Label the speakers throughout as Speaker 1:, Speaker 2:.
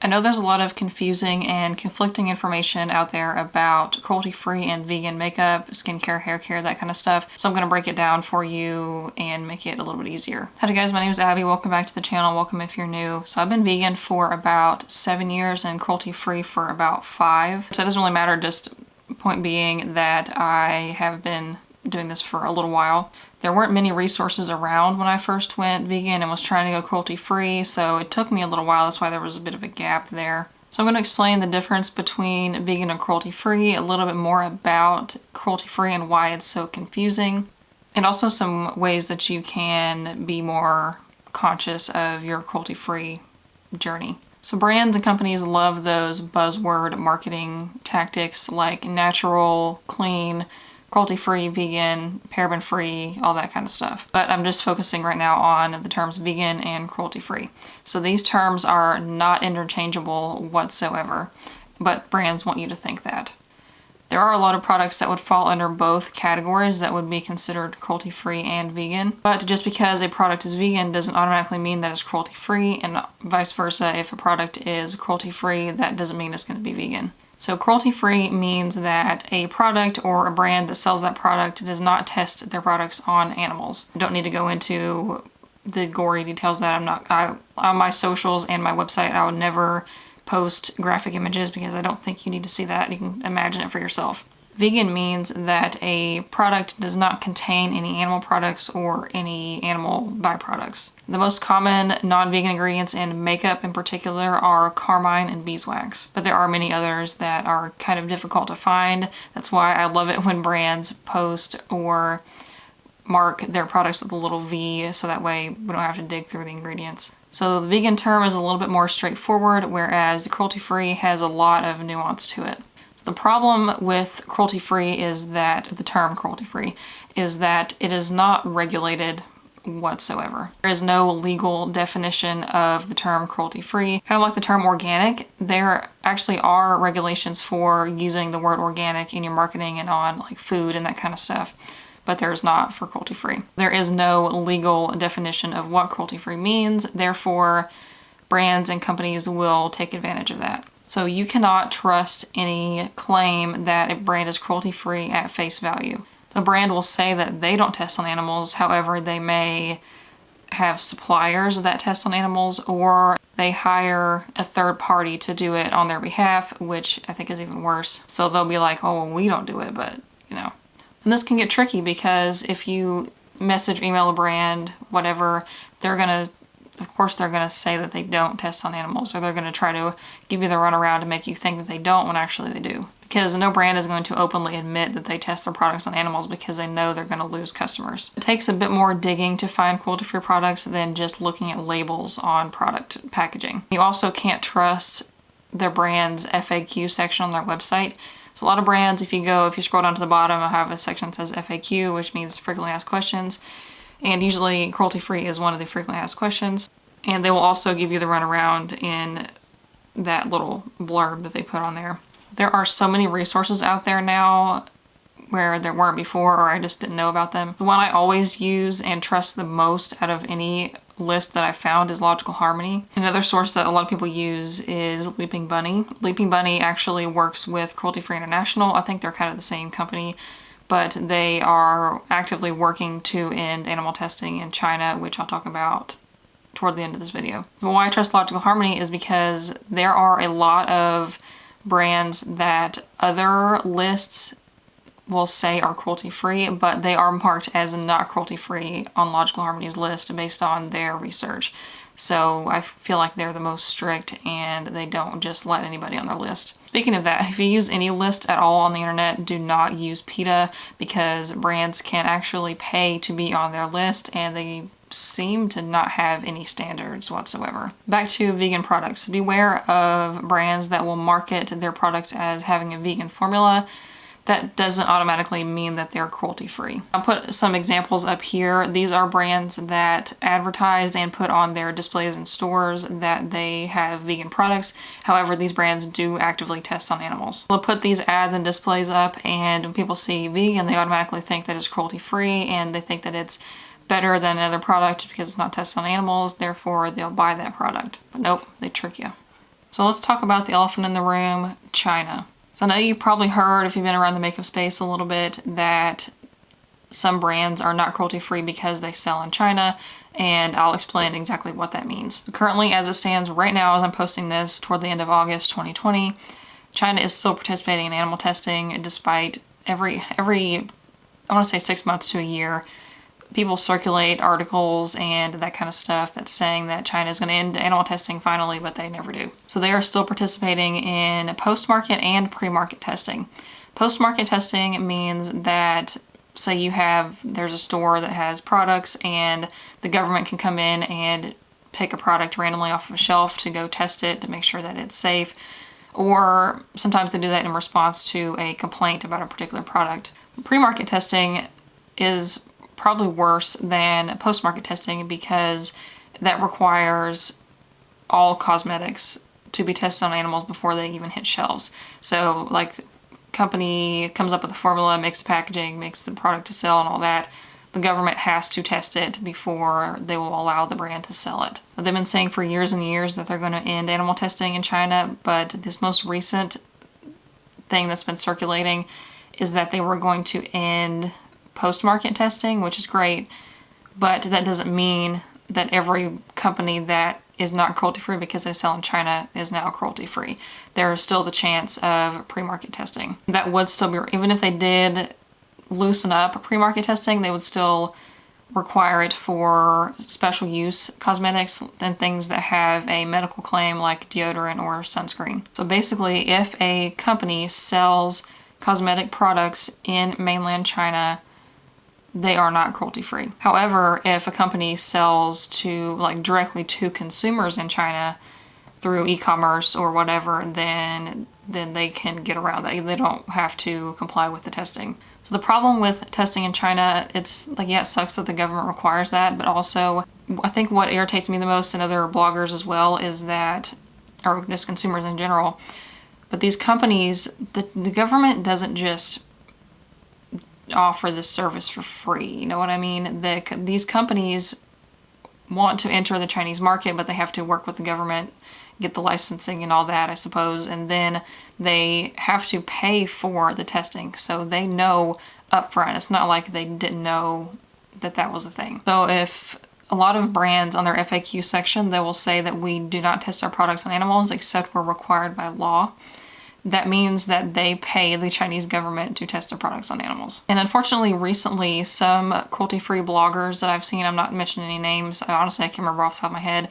Speaker 1: I know there's a lot of confusing and conflicting information out there about cruelty-free and vegan makeup, skincare, hair care, that kind of stuff. So I'm going to break it down for you and make it a little bit easier. Howdy guys, my name is Abby. Welcome back to the channel. Welcome if you're new. So I've been vegan for about 7 years and cruelty-free for about 5. So it doesn't really matter, just point being that I have been doing this for a little while. There weren't many resources around when I first went vegan and was trying to go cruelty-free, so it took me a little while. That's why there was a bit of a gap there. So I'm going to explain the difference between vegan and cruelty-free, a little bit more about cruelty-free and why it's so confusing, and also some ways that you can be more conscious of your cruelty-free journey. So brands and companies love those buzzword marketing tactics like natural, clean, cruelty-free, vegan, paraben-free, all that kind of stuff. But I'm just focusing right now on the terms vegan and cruelty-free. So these terms are not interchangeable whatsoever, but brands want you to think that. There are a lot of products that would fall under both categories that would be considered cruelty-free and vegan. But just because a product is vegan doesn't automatically mean that it's cruelty-free, and vice versa. If a product is cruelty-free, that doesn't mean it's going to be vegan. So cruelty-free means that a product or a brand that sells that product does not test their products on animals. I don't need to go into the gory details that on my socials and my website, I would never post graphic images because I don't think you need to see that. You can imagine it for yourself. Vegan means that a product does not contain any animal products or any animal byproducts. The most common non-vegan ingredients in makeup in particular are carmine and beeswax, but there are many others that are kind of difficult to find. That's why I love it when brands post or mark their products with a little V, so that way we don't have to dig through the ingredients. So the vegan term is a little bit more straightforward, whereas the cruelty-free has a lot of nuance to it. The problem with cruelty-free is that, the term cruelty-free, is that it is not regulated whatsoever. There is no legal definition of the term cruelty-free. Kind of like the term organic, there actually are regulations for using the word organic in your marketing and on like food and that kind of stuff, but there's not for cruelty-free. There is no legal definition of what cruelty-free means, therefore brands and companies will take advantage of that. So you cannot trust any claim that a brand is cruelty-free at face value. The brand will say that they don't test on animals, however, they may have suppliers that test on animals, or they hire a third party to do it on their behalf, which I think is even worse. So they'll be like, oh, well, we don't do it, but you know. And this can get tricky because if you message, email a brand, whatever, of course they're going to say that they don't test on animals, or they're going to try to give you the runaround to make you think that they don't when actually they do. Because no brand is going to openly admit that they test their products on animals because they know they're going to lose customers. It takes a bit more digging to find cruelty-free products than just looking at labels on product packaging. You also can't trust their brand's FAQ section on their website. So a lot of brands, if you scroll down to the bottom, I have a section that says FAQ, which means frequently asked questions. And usually cruelty-free is one of the frequently asked questions. And they will also give you the runaround in that little blurb that they put on there. There are so many resources out there now where there weren't before, or I just didn't know about them. The one I always use and trust the most out of any list that I found is Logical Harmony. Another source that a lot of people use is Leaping Bunny. Leaping Bunny actually works with Cruelty-Free International. I think they're kind of the same company, but they are actively working to end animal testing in China, which I'll talk about toward the end of this video. But why I trust Logical Harmony is because there are a lot of brands that other lists will say are cruelty-free, but they are marked as not cruelty-free on Logical Harmony's list based on their research. So I feel like they're the most strict and they don't just let anybody on their list. Speaking of that, if you use any list at all on the internet, do not use PETA because brands can actually pay to be on their list and they seem to not have any standards whatsoever. Back to vegan products. Beware of brands that will market their products as having a vegan formula. That doesn't automatically mean that they're cruelty-free. I'll put some examples up here. These are brands that advertise and put on their displays in stores that they have vegan products. However, these brands do actively test on animals. They'll put these ads and displays up, and when people see vegan, they automatically think that it's cruelty-free, and they think that it's better than another product because it's not tested on animals, therefore they'll buy that product. But nope, they trick you. So let's talk about the elephant in the room, China. So I know you've probably heard, if you've been around the makeup space a little bit, that some brands are not cruelty-free because they sell in China, and I'll explain exactly what that means. Currently, as it stands right now, as I'm posting this toward the end of August 2020, China is still participating in animal testing despite every I want to say 6 months to a year, people circulate articles and that kind of stuff that's saying that China is going to end animal testing finally, but they never do. So they are still participating in post-market and pre-market testing. Post-market testing means that, say there's a store that has products and the government can come in and pick a product randomly off of a shelf to go test it to make sure that it's safe. Or sometimes they do that in response to a complaint about a particular product. Pre-market testing is probably worse than post-market testing because that requires all cosmetics to be tested on animals before they even hit shelves. So like company comes up with a formula, makes the packaging, makes the product to sell and all that, the government has to test it before they will allow the brand to sell it. They've been saying for years and years that they're going to end animal testing in China, but this most recent thing that's been circulating is that they were going to end post-market testing, which is great, but that doesn't mean that every company that is not cruelty-free because they sell in China is now cruelty-free. There is still the chance of pre-market testing. That would still be, even if they did loosen up pre-market testing, they would still require it for special use cosmetics and things that have a medical claim like deodorant or sunscreen. So basically, if a company sells cosmetic products in mainland China, they are not cruelty-free. However, if a company sells directly to consumers in China through e-commerce or whatever, then they can get around that. They don't have to comply with the testing. So the problem with testing in China, it's like, yeah, it sucks that the government requires that, but also I think what irritates me the most, and other bloggers as well, is that, or just consumers in general, but these companies, the government doesn't just offer this service for free. You know what I mean? These companies want to enter the Chinese market, but they have to work with the government, get the licensing and all that, I suppose, and then they have to pay for the testing. So they know upfront. It's not like they didn't know that was a thing. So if a lot of brands on their FAQ section, they will say that we do not test our products on animals except we're required by law. That means that they pay the Chinese government to test their products on animals. And unfortunately, recently, some cruelty-free bloggers that I've seen, I'm not mentioning any names, I can't remember off the top of my head,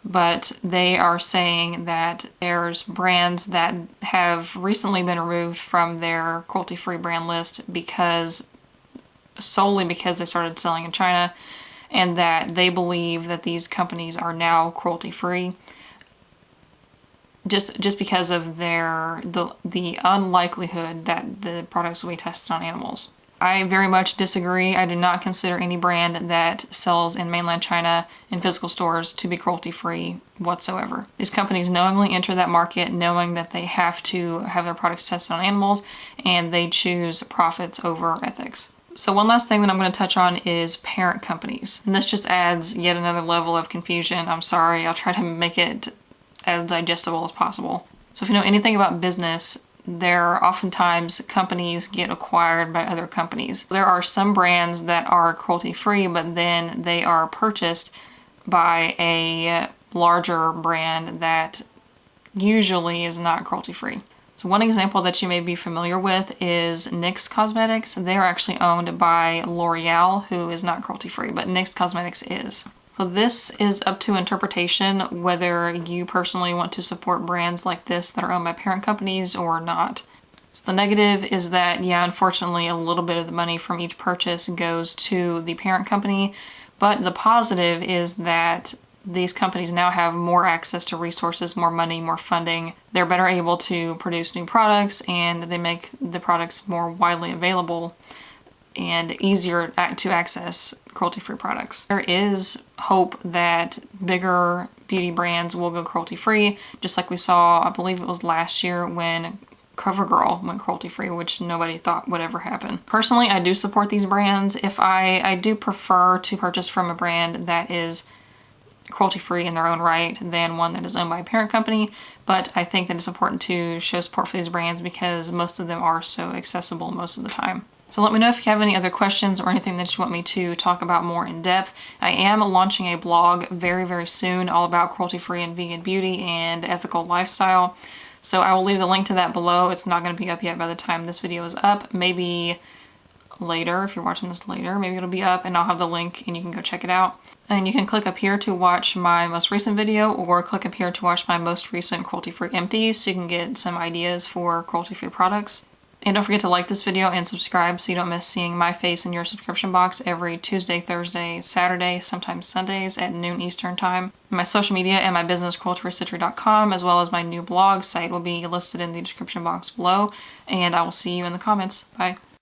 Speaker 1: but they are saying that there's brands that have recently been removed from their cruelty-free brand list solely because they started selling in China, and that they believe that these companies are now cruelty-free. Just because of the unlikelihood that the products will be tested on animals. I very much disagree. I do not consider any brand that sells in mainland China in physical stores to be cruelty-free whatsoever. These companies knowingly enter that market knowing that they have to have their products tested on animals, and they choose profits over ethics. So one last thing that I'm going to touch on is parent companies. And this just adds yet another level of confusion. I'm sorry, I'll try to make it as digestible as possible. So if you know anything about business, oftentimes companies get acquired by other companies. There are some brands that are cruelty-free, but then they are purchased by a larger brand that usually is not cruelty-free. So one example that you may be familiar with is NYX Cosmetics. They are actually owned by L'Oreal, who is not cruelty-free, but NYX Cosmetics is. So this is up to interpretation whether you personally want to support brands like this that are owned by parent companies or not. So the negative is that, yeah, unfortunately, a little bit of the money from each purchase goes to the parent company, but the positive is that these companies now have more access to resources, more money, more funding. They're better able to produce new products, and they make the products more widely available and easier to access cruelty-free products. There is hope that bigger beauty brands will go cruelty-free, just like we saw, I believe it was last year when CoverGirl went cruelty-free, which nobody thought would ever happen. Personally, I do support these brands. I do prefer to purchase from a brand that is cruelty-free in their own right than one that is owned by a parent company. But I think that it's important to show support for these brands because most of them are so accessible most of the time. So let me know if you have any other questions or anything that you want me to talk about more in depth. I am launching a blog very, very soon all about cruelty-free and vegan beauty and ethical lifestyle. So I will leave the link to that below. It's not going to be up yet by the time this video is up. Maybe later, if you're watching this later, maybe it'll be up and I'll have the link and you can go check it out. And you can click up here to watch my most recent video or click up here to watch my most recent cruelty-free empty so you can get some ideas for cruelty-free products. And don't forget to like this video and subscribe so you don't miss seeing my face in your subscription box every Tuesday, Thursday, Saturday, sometimes Sundays at noon Eastern time. My social media and my business, cruelty-free, as well as my new blog site will be listed in the description box below. And I will see you in the comments. Bye.